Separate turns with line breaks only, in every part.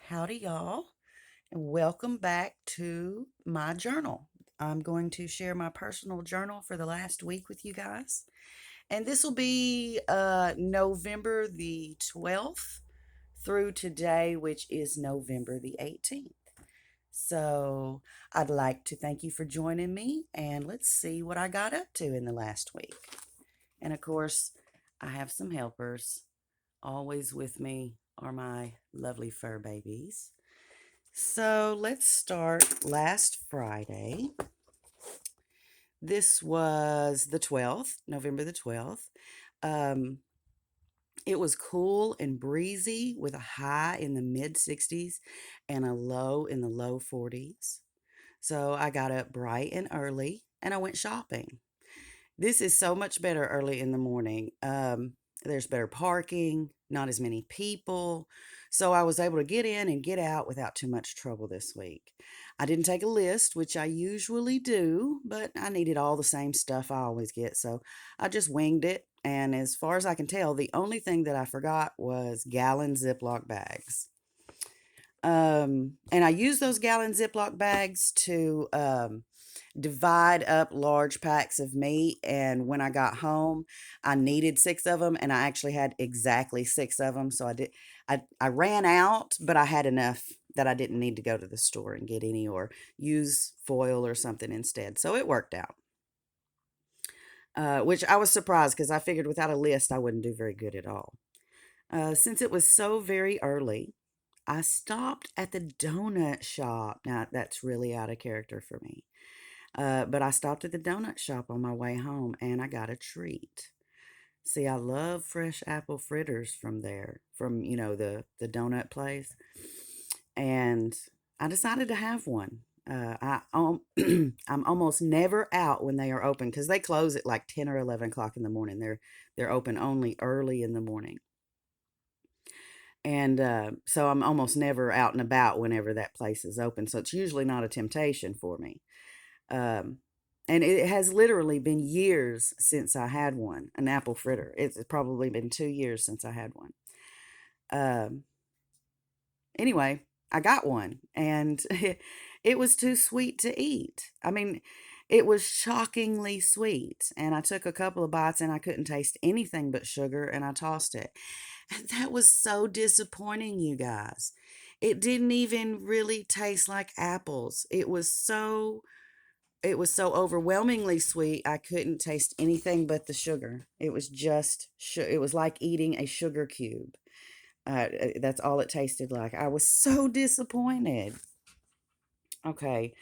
Howdy, y'all, and welcome back to my journal. I'm going to share my personal journal for the last week with you guys. And this will be November the 12th through today, which is November the 18th. So I'd like to thank you for joining me, and let's see what I got up to in the last week. And of course, I have some helpers. Always with me are my lovely fur babies. So let's start last Friday. This was the 12th, November the 12th. Um, it was cool and breezy with a high in the mid 60s and a low in the low 40s. So I got up bright and early and I went shopping. This is so much better early in the morning. There's better parking, not as many people. So I was able to get in and get out without too much trouble this week. I didn't take a list, which I usually do, but I needed all the same stuff I always get. So I just winged it. And as far as I can tell, the only thing that I forgot was gallon Ziploc bags. And I use those gallon Ziploc bags to divide up large packs of meat. And when I got home, I needed six of them, and I actually had exactly six of them. So I ran out, but I had enough that I didn't need to go to the store and get any or use foil or something instead. So it worked out. Which I was surprised because I figured without a list, I wouldn't do very good at all. Since it was so very early, I stopped at the donut shop. Now, that's really out of character for me. But I stopped at the donut shop on my way home and I got a treat. See, I love fresh apple fritters from there, from, the donut place. And I decided to have one. I'm almost never out when they are open because they close at like 10 or 11 o'clock in the morning. They're open only early in the morning. And so I'm almost never out and about whenever that place is open. So it's usually not a temptation for me. Um, and it has literally been years since I had one, an apple fritter. It's probably been 2 years since I had one. Um, anyway, I got one and it was too sweet to eat. I mean, it was shockingly sweet. And I took a couple of bites and I couldn't taste anything but sugar and I tossed it. And that was so disappointing, you guys. It didn't even really taste like apples. It was so overwhelmingly sweet. I couldn't taste anything but the sugar. It was just it was like eating a sugar cube. That's all it tasted like. I was so disappointed. Okay.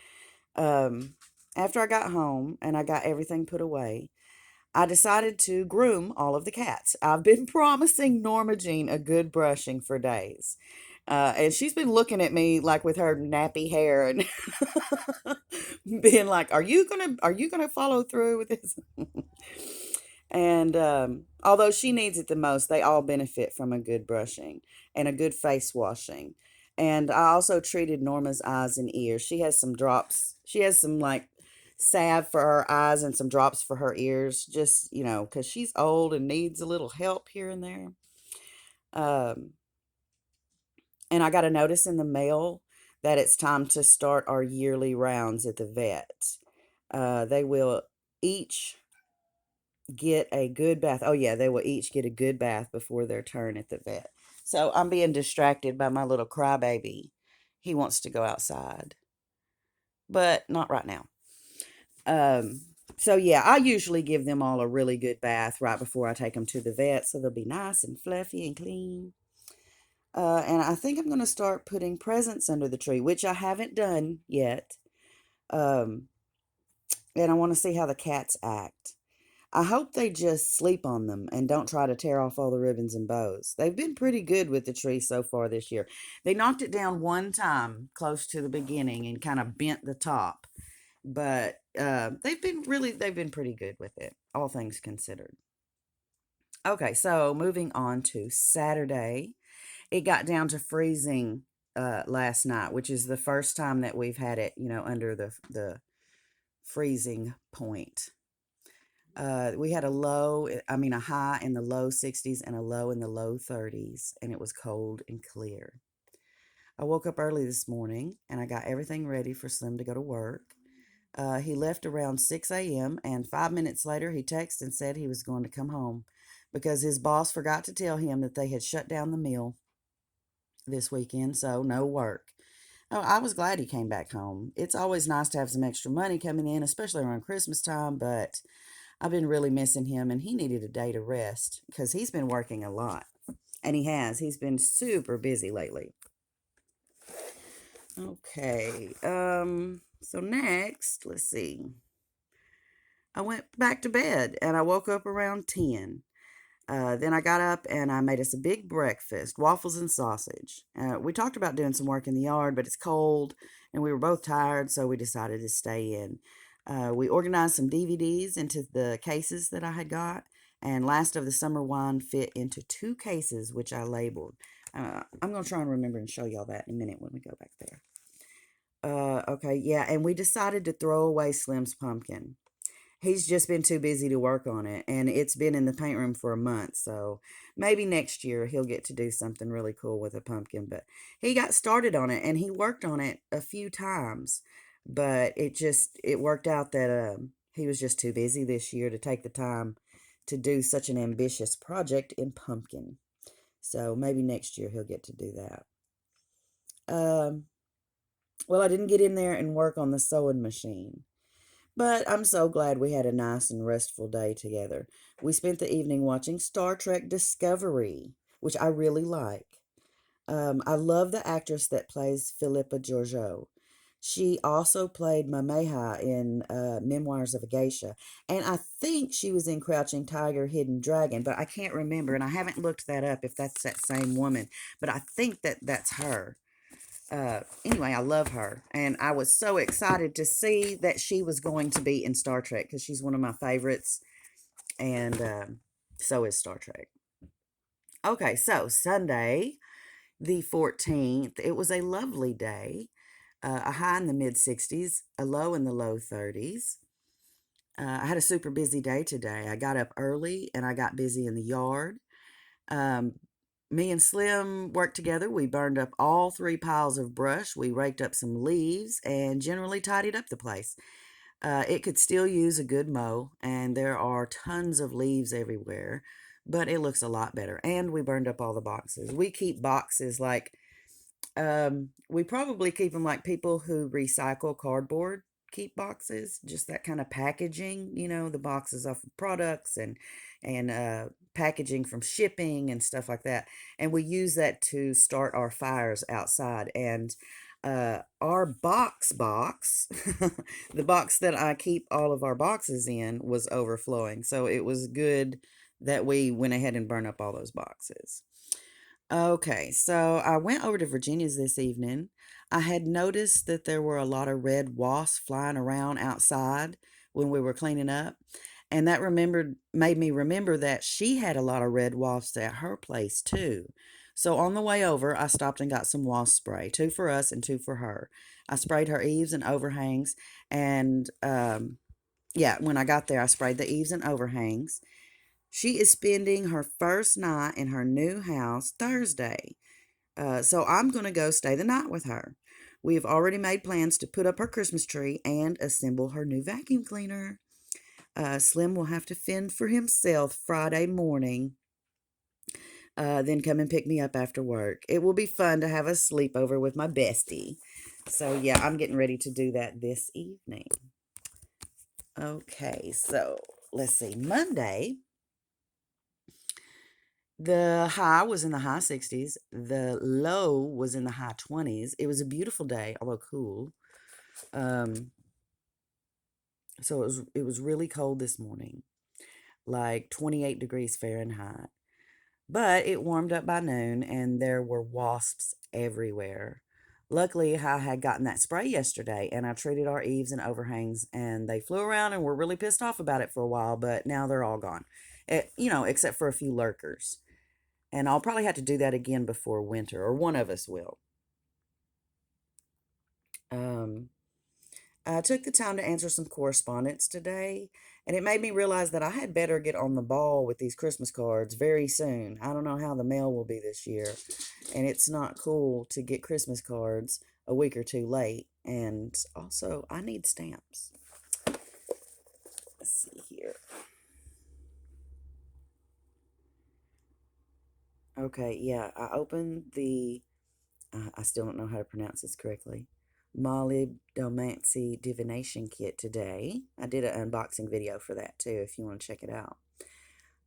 Um After I got home and I got everything put away, I decided to groom all of the cats. I've been promising Norma Jean a good brushing for days. And she's been looking at me like with her nappy hair and being like, "Are you gonna follow through with this?" And although she needs it the most, they all benefit from a good brushing and a good face washing. And I also treated Norma's eyes and ears. She has some drops. She has some like salve for her eyes and some drops for her ears, just, because she's old and needs a little help here and there. Um, and I got a notice in the mail that it's time to start our yearly rounds at the vet. They will each get a good bath. Oh, yeah, they will each get a good bath before their turn at the vet. So I'm being distracted by my little crybaby. He wants to go outside, but not right now. Um, so yeah, I usually give them all a really good bath right before I take them to the vet, so they'll be nice and fluffy and clean. And I think I'm going to start putting presents under the tree, which I haven't done yet. Um, and I want to see how the cats act. I hope they just sleep on them and don't try to tear off all the ribbons and bows. They've been pretty good with the tree so far this year. They knocked it down one time close to the beginning and kind of bent the top, but they've been pretty good with it, all things considered. Okay, so moving on to Saturday. It got down to freezing last night, which is the first time that we've had it, under the freezing point. We had a high in the low 60s and a low in the low 30s, and it was cold and clear. I woke up early this morning and I got everything ready for Slim to go to work. He left around 6 a.m., and 5 minutes later, he texted and said he was going to come home because his boss forgot to tell him that they had shut down the mill this weekend, so no work. Oh, I was glad he came back home. It's always nice to have some extra money coming in, especially around Christmas time, but I've been really missing him, and he needed a day to rest because he's been working a lot. And he has. He's been super busy lately. Okay. So next, let's see. I went back to bed and I woke up around 10. Then I got up and I made us a big breakfast, waffles and sausage. We talked about doing some work in the yard, but it's cold and we were both tired, so we decided to stay in. We organized some DVDs into the cases that I had got, and Last of the Summer Wine fit into two cases, which I labeled. I'm going to try and remember and show y'all that in a minute when we go back there. Okay, yeah, and we decided to throw away Slim's pumpkin. He's just been too busy to work on it, and it's been in the paint room for a month, so maybe next year he'll get to do something really cool with a pumpkin. But he got started on it and he worked on it a few times, but it worked out that he was just too busy this year to take the time to do such an ambitious project in pumpkin. So maybe next year he'll get to do that. Um, well, I didn't get in there and work on the sewing machine. But I'm so glad we had a nice and restful day together. We spent the evening watching Star Trek Discovery, which I really like. I love the actress that plays Philippa Georgiou. She also played Mameha in Memoirs of a Geisha. And I think she was in Crouching Tiger, Hidden Dragon, but I can't remember. And I haven't looked that up if that's that same woman. But I think that that's her. Anyway, I love her, and I was so excited to see that she was going to be in Star Trek because she's one of my favorites, and so is Star Trek. Okay, so Sunday, the 14th, it was a lovely day. A high in the mid 60s, a low in the low 30s. I had a super busy day today. I got up early and I got busy in the yard. Um, Me and Slim worked together. We burned up all three piles of brush. We raked up some leaves and generally tidied up the place. It could still use a good mow, and there are tons of leaves everywhere, but it looks a lot better. And we burned up all the boxes. We keep boxes like we probably keep them like people who recycle cardboard keep boxes, just that kind of packaging, the boxes off of products and packaging from shipping and stuff like that. And we use that to start our fires outside. And our box, the box that I keep all of our boxes in, was overflowing. So it was good that we went ahead and burned up all those boxes. Okay, so I went over to Virginia's this evening. I had noticed that there were a lot of red wasps flying around outside when we were cleaning up, and that remembered made me remember that she had a lot of red wasps at her place too. So on the way over, I stopped and got some wasp spray, two for us and two for her. I sprayed her eaves and overhangs, and yeah, when I got there, I sprayed the eaves and overhangs. She is spending her first night in her new house Thursday. So I'm going to go stay the night with her. We have already made plans to put up her Christmas tree and assemble her new vacuum cleaner. Slim will have to fend for himself Friday morning, then come and pick me up after work. It will be fun to have a sleepover with my bestie. So, yeah, I'm getting ready to do that this evening. Okay, so let's see. Monday, the high was in the high 60s. The low was in the high 20s. It was a beautiful day, although cool. Um, so it was really cold this morning, like 28 degrees Fahrenheit. But it warmed up by noon and there were wasps everywhere. Luckily, I had gotten that spray yesterday and I treated our eaves and overhangs and they flew around and were really pissed off about it for a while, but now they're all gone. Except for a few lurkers. And I'll probably have to do that again before winter, or one of us will. Um, I took the time to answer some correspondence today, And it made me realize that I had better get on the ball with these Christmas cards very soon. I don't know how the mail will be this year. And it's not cool to get Christmas cards a week or two late. And also, I need stamps. Let's see here. Okay, yeah, I opened the, I still don't know how to pronounce this correctly, Molybdomancy Divination Kit today. I did an unboxing video for that too, if you want to check it out.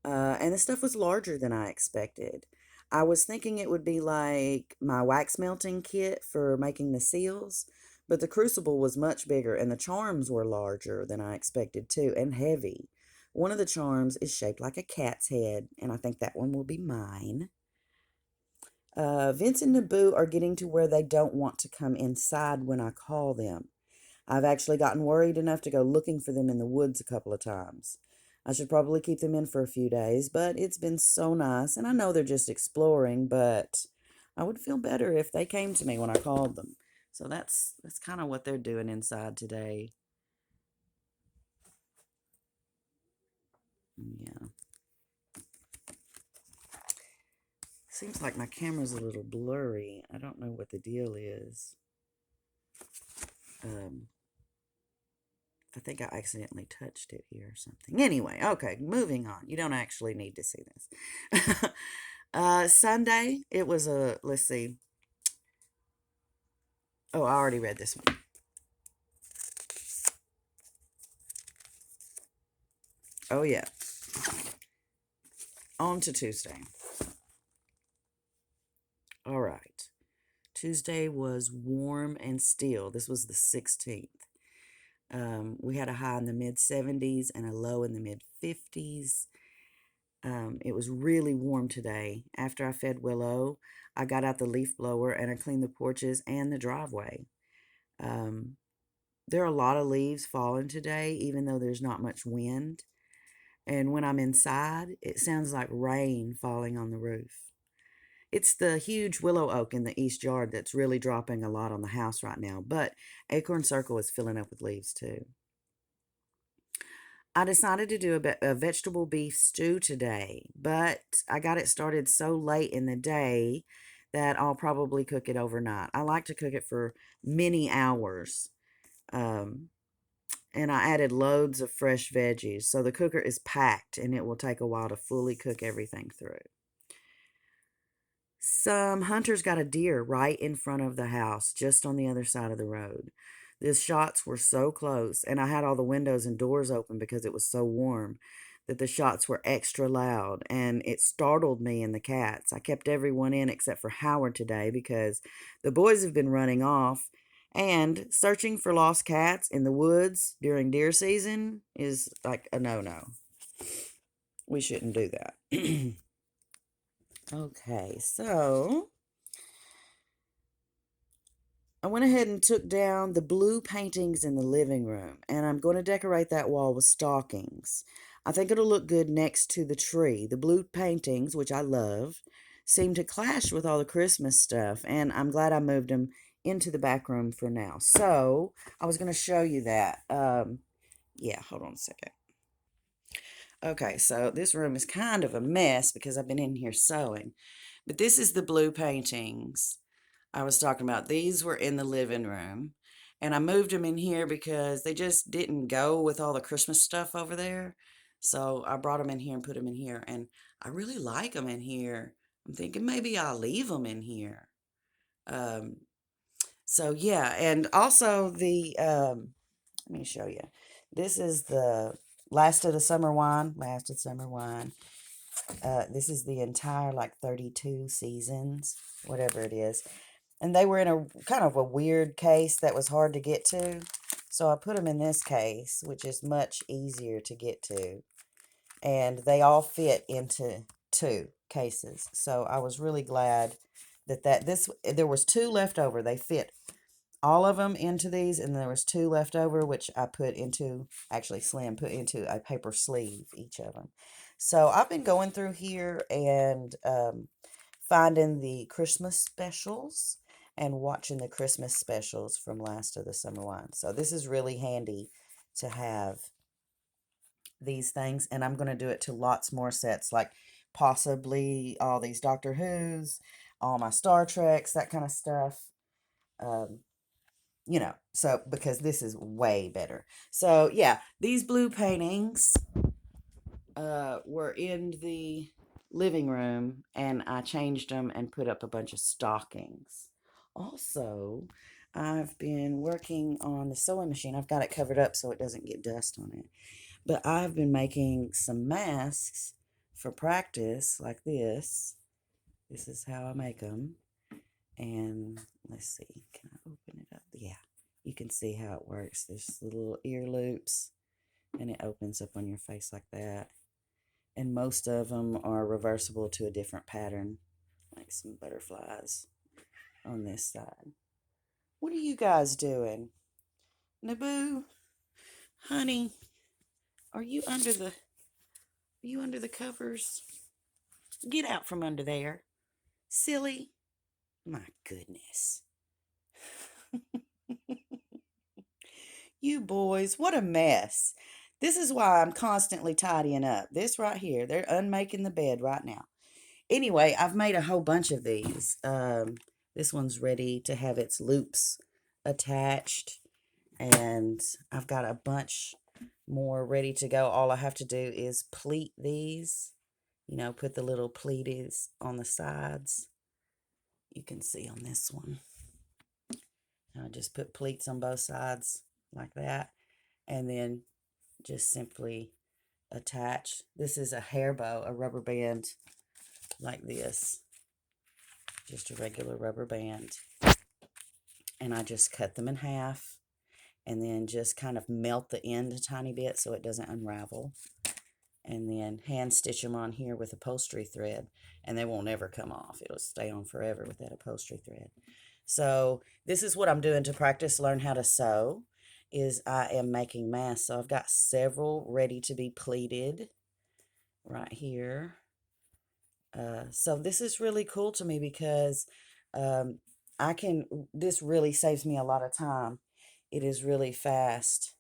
And the stuff was larger than I expected. I was thinking it would be like my wax melting kit for making the seals, but the crucible was much bigger and the charms were larger than I expected too, and heavy. One of the charms is shaped like a cat's head, and I think that one will be mine. Vince and Naboo are getting to where they don't want to come inside when I call them. I've actually gotten worried enough to go looking for them in the woods a couple of times. I should probably keep them in for a few days, but it's been so nice, and I know they're just exploring, but I would feel better if they came to me when I called them. So that's kind of what they're doing inside today. Yeah. Seems like my camera's a little blurry. I don't know what the deal is. Um, I think I accidentally touched it here or something. Anyway, okay, moving on. You don't actually need to see this. Sunday, it was a, let's see. Oh, I already read this one. Oh, yeah. On to Tuesday. All right. Tuesday was warm and still. This was the 16th. We had a high in the mid 70s and a low in the mid 50s. It was really warm today. After I fed Willow, I got out the leaf blower and I cleaned the porches and the driveway. Um, there are a lot of leaves falling today, even though there's not much wind. And when I'm inside, it sounds like rain falling on the roof. It's the huge willow oak in the east yard that's really dropping a lot on the house right now, but Acorn Circle is filling up with leaves too. I decided to do a vegetable beef stew today, but I got it started so late in the day that I'll probably cook it overnight. I like to cook it for many hours. Um, and I added loads of fresh veggies. So the cooker is packed and it will take a while to fully cook everything through. Some hunters got a deer right in front of the house, just on the other side of the road. The shots were so close, and I had all the windows and doors open because it was so warm that the shots were extra loud, and it startled me and the cats. I kept everyone in except for Howard today because the boys have been running off, and searching for lost cats in the woods during deer season is like a no no. We shouldn't do that. Okay, so I went ahead and took down the blue paintings in the living room, and I'm going to decorate that wall with stockings. I think it'll look good next to the tree. The blue paintings, which I love, seem to clash with all the Christmas stuff, and I'm glad I moved them into the back room for now. So I was going to show you that. Yeah, hold on a second. Okay, so this room is kind of a mess because I've been in here sewing, but this is the blue paintings I was talking about. These were in the living room, and I moved them in here because they just didn't go with all the Christmas stuff over there. So I brought them in here and put them in here, and I really like them in here. I'm thinking maybe I'll leave them in here. Um, so yeah, and also let me show you. This is the last of the summer wine. Last of summer wine. This is the entire like 32 seasons, whatever it is. And they were in a kind of a weird case that was hard to get to. So I put them in this case, which is much easier to get to. And they all fit into two cases. So I was really glad that there was two left over. They fit all of them into these, and there was two left over, which I put into, actually Slim put into a paper sleeve, each of them. So I've been going through here and finding the Christmas specials and watching the Christmas specials from Last of the Summer Wine. So this is really handy to have these things, and I'm going to do it to lots more sets, like possibly all these Doctor Who's, all my Star Treks, that kind of stuff. Um, so because this is way better. So yeah, these blue paintings were in the living room, and I changed them and put up a bunch of stockings. Also, I've been working on the sewing machine. I've got it covered up so it doesn't get dust on it. But I've been making some masks for practice like this. This is how I make them. And let's see, can I open it up? Yeah, you can see how it works. There's little ear loops, and it opens up on your face like that. And most of them are reversible to a different pattern, like some butterflies on this side. What are you guys doing? Naboo, honey, are you under the covers? Get out from under there. Silly. My goodness. You boys, what a mess. This is why I'm constantly tidying up. This right here, they're unmaking the bed right now. Anyway, I've made a whole bunch of these. This one's ready to have its loops attached, and I've got a bunch more ready to go. All I have to do is pleat these, put the little pleaties on the sides. You can see on this one. I just put pleats on both sides like that, and then just simply attach. This is a hair bow, a rubber band like this, just a regular rubber band. And I just cut them in half and then just kind of melt the end a tiny bit so it doesn't unravel. And then hand stitch them on here with upholstery thread, and they won't ever come off. It'll stay on forever with that upholstery thread. So this is what I'm doing to practice learn how to sew, is I am making masks. So I've got several ready to be pleated right here. So this is really cool to me because um, this really saves me a lot of time. It is really fast.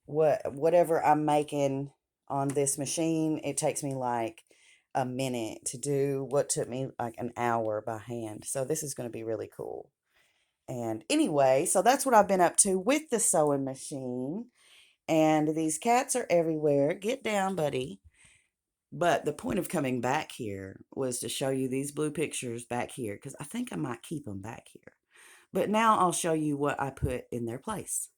Whatever I'm making on this machine, it takes me like a minute to do what took me like an hour by hand. So this is going to be really cool. And anyway, so that's what I've been up to with the sewing machine. And these cats are everywhere. Get down, buddy. But the point of coming back here was to show you these blue pictures back here, because I think I might keep them back here. But now I'll show you what I put in their place.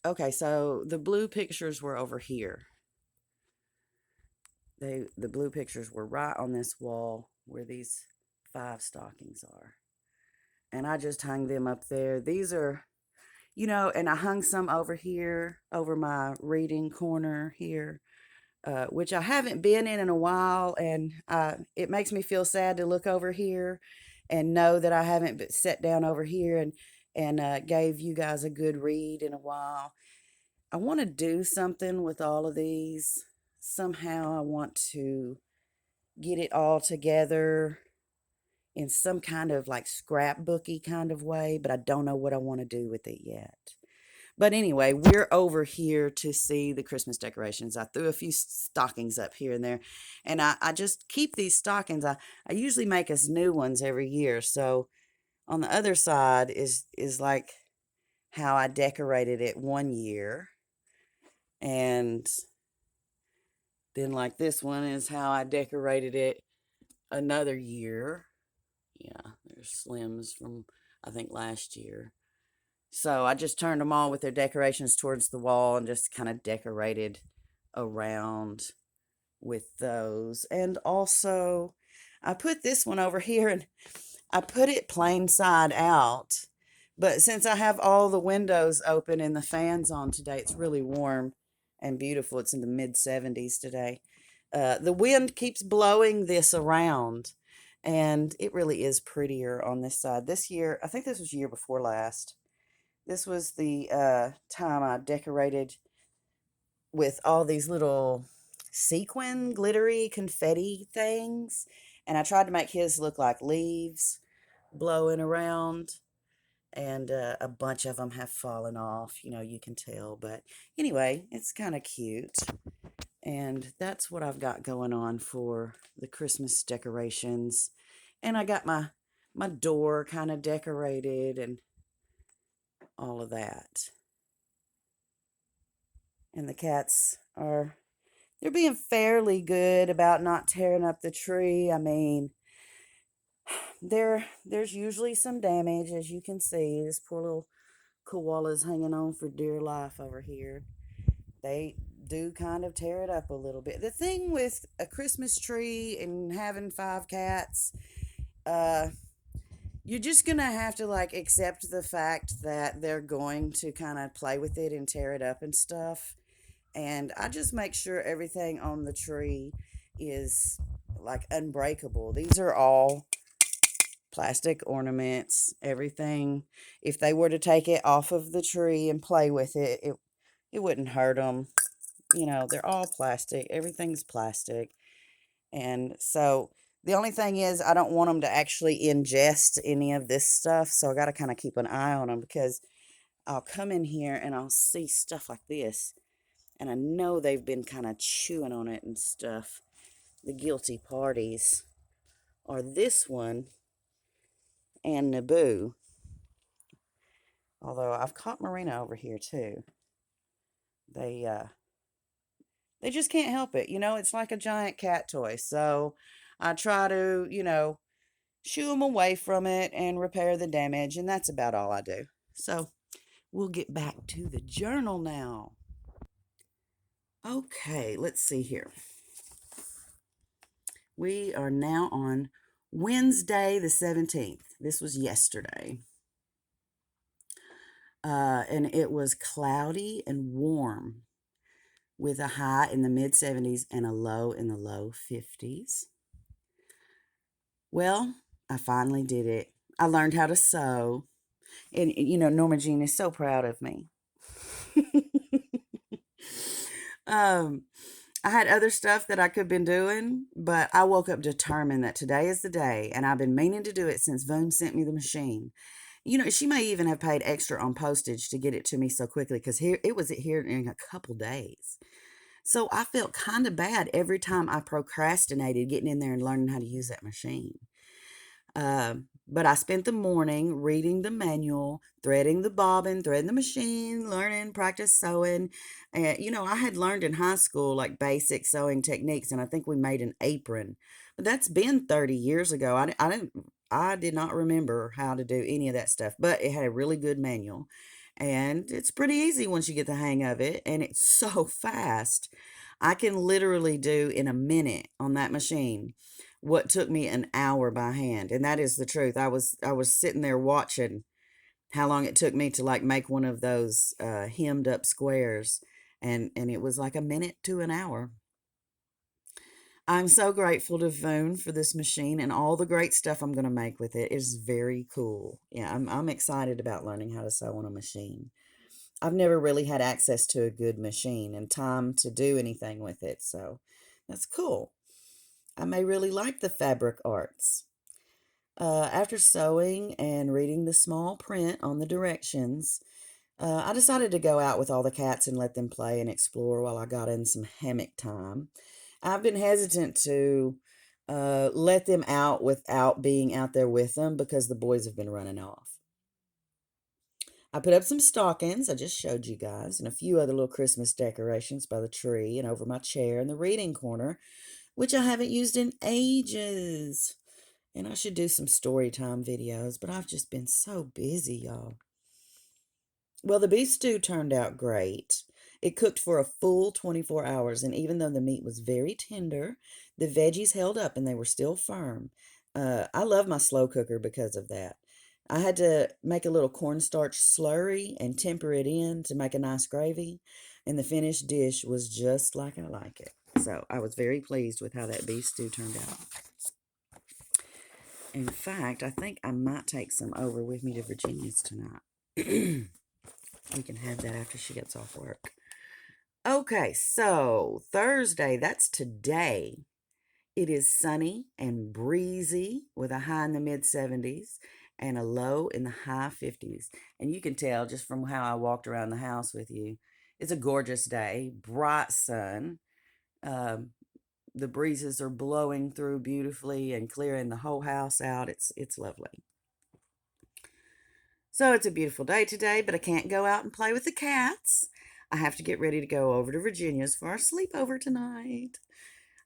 Okay, so the blue pictures were over here. The blue pictures were right on this wall where these 5 stockings are. And I just hung them up there. These are, and I hung some over here, over my reading corner here, which I haven't been in a while. And it makes me feel sad to look over here and know that I haven't sat down over here and gave you guys a good read in a while. I want to do something with all of these. Somehow I want to get it all together in some kind of like scrapbooky kind of way, but I don't know what I want to do with it yet. But anyway, we're over here to see the Christmas decorations. I threw a few stockings up here and there, and I just keep these stockings. I usually make us new ones every year. So on the other side is like how I decorated it one year. And then like this one is how I decorated it another year. Yeah, there's Slims from I think last year. So I just turned them all with their decorations towards the wall and just kind of decorated around with those. And also I put this one over here, and I put it plain side out. But since I have all the windows open and the fans on today, it's really warm and beautiful. It's in the mid 70s today. The wind keeps blowing this around, and it really is prettier on this side. This year, I think this was year before last. This was the time I decorated with all these little sequin, glittery confetti things. And I tried to make his look like leaves blowing around. and a bunch of them have fallen off. You can tell. But anyway, it's kind of cute. And that's what I've got going on for the Christmas decorations. And I got my door kind of decorated and all of that. And the cats they're being fairly good about not tearing up the tree. I mean, there's usually some damage, as you can see. This poor little koala's hanging on for dear life over here. They do kind of tear it up a little bit. The thing with a Christmas tree and having 5 cats, uh, you're just gonna have to like accept the fact that they're going to kind of play with it and tear it up and stuff. And I just make sure everything on the tree is like unbreakable. These are all plastic ornaments, everything. If they were to take it off of the tree and play with it wouldn't hurt them. They're all plastic. Everything's plastic. And so the only thing is, I don't want them to actually ingest any of this stuff. So I got to kind of keep an eye on them, because I'll come in here and I'll see stuff like this. And I know they've been kind of chewing on it and stuff. The guilty parties are this one and Naboo. Although I've caught Marina over here too. They they just can't help it. It's like a giant cat toy. So I try to, shoo them away from it and repair the damage, and that's about all I do. So we'll get back to the journal now. Okay, let's see here. We are now on Wednesday the 17th. This was yesterday. And it was cloudy and warm with a high in the mid 70s and a low in the low 50s. Well, I finally did it. I learned how to sew. And, Norma Jean is so proud of me. um, I had other stuff that I could have been doing, but I woke up determined that today is the day, and I've been meaning to do it since Voon sent me the machine. She may even have paid extra on postage to get it to me so quickly, because it was here in a couple days. So I felt kind of bad every time I procrastinated getting in there and learning how to use that machine. But I spent the morning reading the manual, threading the bobbin, threading the machine, learning, practice sewing. And, I had learned in high school like basic sewing techniques, and I think we made an apron. But that's been 30 years ago. I did not remember how to do any of that stuff, but it had a really good manual. And it's pretty easy once you get the hang of it, and it's so fast. I can literally do in a minute on that machine what took me an hour by hand, and that is the truth. I was sitting there watching how long it took me to like make one of those hemmed up squares, and it was like a minute to an hour. I'm so grateful to Voon for this machine and all the great stuff I'm going to make with it. It's very cool. Yeah, I'm excited about learning how to sew on a machine. I've never really had access to a good machine and time to do anything with it, so that's cool. I may really like the fabric arts. After sewing and reading the small print on the directions, I decided to go out with all the cats and let them play and explore while I got in some hammock time. I've been hesitant to let them out without being out there with them because the boys have been running off. I put up some stockings, I just showed you guys, and a few other little Christmas decorations by the tree and over my chair in the reading corner, which I haven't used in ages. And I should do some story time videos, but I've just been so busy, y'all. Well, the beef stew turned out great. It cooked for a full 24 hours, and even though the meat was very tender, the veggies held up and they were still firm. I love my slow cooker because of that. I had to make a little cornstarch slurry and temper it in to make a nice gravy, and the finished dish was just like I like it. So I was very pleased with how that beef stew turned out. In fact, I think I might take some over with me to Virginia's tonight. We can have that after she gets off work. Okay, so Thursday, that's today. It is sunny and breezy with a high in the mid 70s. and a low in the high 50s. And you can tell just from how I walked around the house with you. It's a gorgeous day, bright sun. Um, the breezes are blowing through beautifully and clearing the whole house out. It's lovely. So it's a beautiful day today, but I can't go out and play with the cats. I have to get ready to go over to Virginia's for our sleepover tonight.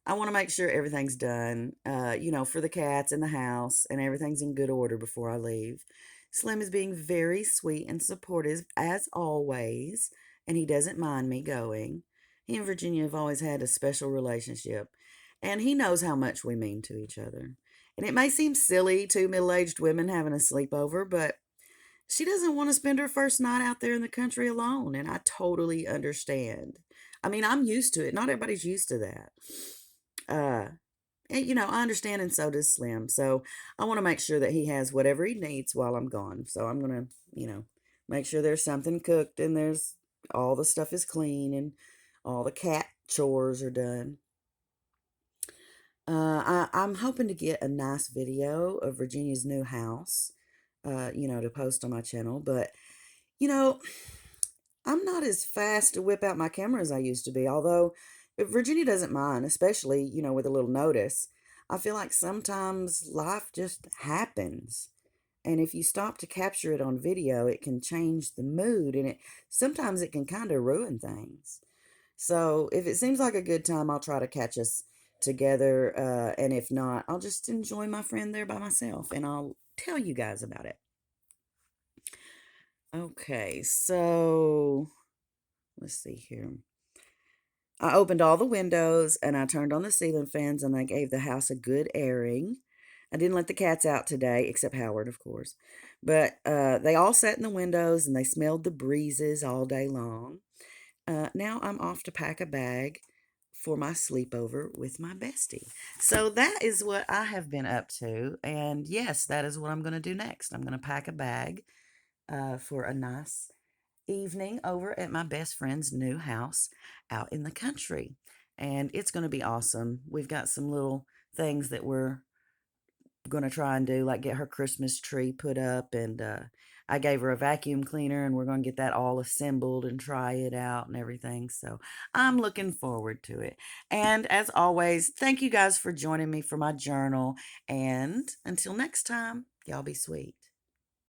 I want to make sure everything's done, for the cats in the house and everything's in good order before I leave. Slim is being very sweet and supportive as always, and he doesn't mind me going. He and Virginia have always had a special relationship, and he knows how much we mean to each other. And it may seem silly, two middle aged women having a sleepover, but she doesn't want to spend her first night out there in the country alone, and I totally understand. I mean, I'm used to it. Not everybody's used to that. Uh, and, I understand, and so does Slim. So I want to make sure that he has whatever he needs while I'm gone. So I'm going to, make sure there's something cooked and there's all the stuff is clean and all the cat chores are done. I'm hoping to get a nice video of Virginia's new house, to post on my channel. But, you know, I'm not as fast to whip out my camera as I used to be, although if Virginia doesn't mind, especially, with a little notice. I feel like sometimes life just happens. And if you stop to capture it on video, it can change the mood and sometimes it can kind of ruin things. So if it seems like a good time, I'll try to catch us together. And if not, I'll just enjoy my friend there by myself and I'll tell you guys about it. Okay, so let's see here. I opened all the windows and I turned on the ceiling fans and I gave the house a good airing. I didn't let the cats out today, except Howard, of course. But they all sat in the windows and they smelled the breezes all day long. Now I'm off to pack a bag for my sleepover with my bestie. So that is what I have been up to. And yes, that is what I'm going to do next. I'm going to pack a bag for a nice evening over at my best friend's new house out in the country. And it's going to be awesome. We've got some little things that we're going to try and do, like get her Christmas tree put up. And I gave her a vacuum cleaner, and we're going to get that all assembled and try it out and everything. So I'm looking forward to it. And as always, thank you guys for joining me for my journal. And until next time, y'all be sweet.